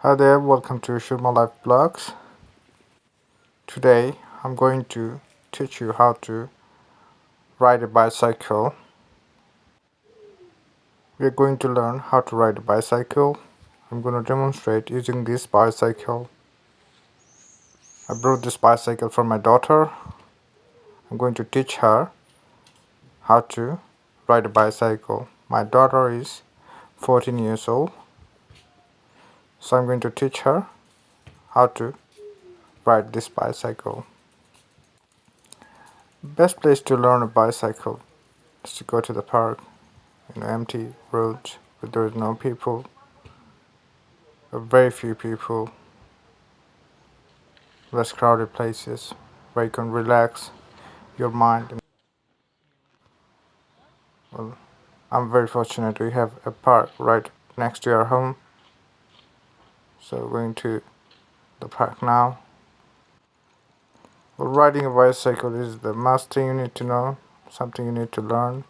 Hi there, welcome to Shurma Life Blogs. Today I'm going to teach you how to ride a bicycle. We're going to learn how to ride a bicycle. I'm going to demonstrate using this bicycle. I brought this bicycle for my daughter. I'm going to teach her how to ride a bicycle. My daughter is 14 years old, so I'm going to teach her how to ride this bicycle. Best place to learn a bicycle is to go to the park. Empty roads where there is no people, or very few people, less crowded places where you can relax your mind. Well, I'm very fortunate we have a park right next to our home, so we're going to the park now. Well, riding a bicycle is the must thing you need to know, something you need to learn.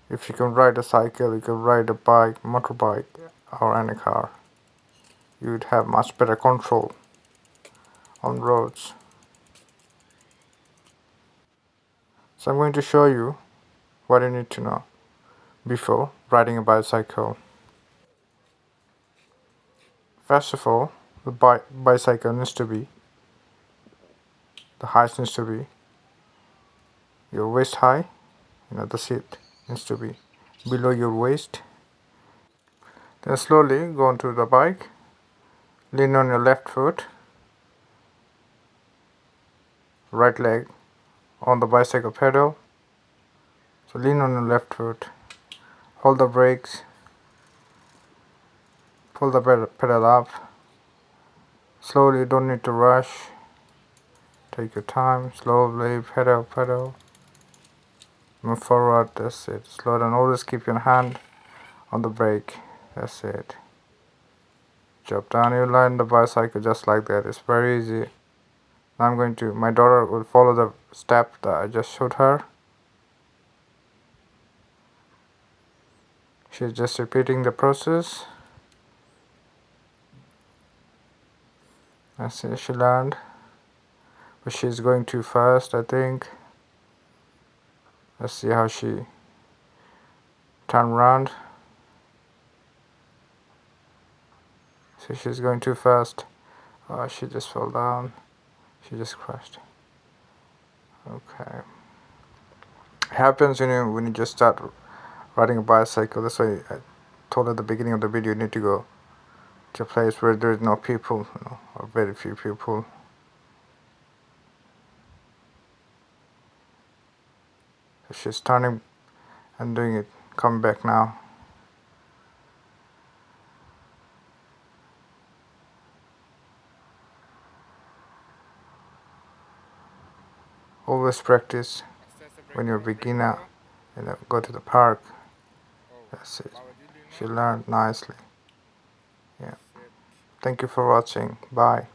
If you can ride a cycle, you can ride a bike, motorbike, or any car. You would have much better control on roads. So I'm going to show you what you need to know before riding a bicycle. First of all, the bicycle needs to be, the height needs to be your waist high. The seat needs to be below your waist. Then slowly go onto the bike, lean on your left foot, right leg on the bicycle pedal. So lean on your left foot, hold the brakes, pull the pedal up. Slowly, don't need to rush. Take your time, slowly, pedal. Move forward, that's it. Slow down, always keep your hand on the brake, that's it. Drop down, you line the bicycle just like that. It's very easy. Now my daughter will follow the step that I just showed her. She's just repeating the process. I see she learned, but she's going too fast, I think. Let's see how she turn around. See, she's going too fast. Oh, she just fell down. She just crashed. Okay. It happens when you just start riding a bicycle. That's why I told at the beginning of the video, you need to go to a place where there is no people, or very few people. She's turning and doing it. Come back now. Always practice when you're a beginner. Go to the park. That's it. She learned nicely. Yeah. Thank you for watching. Bye.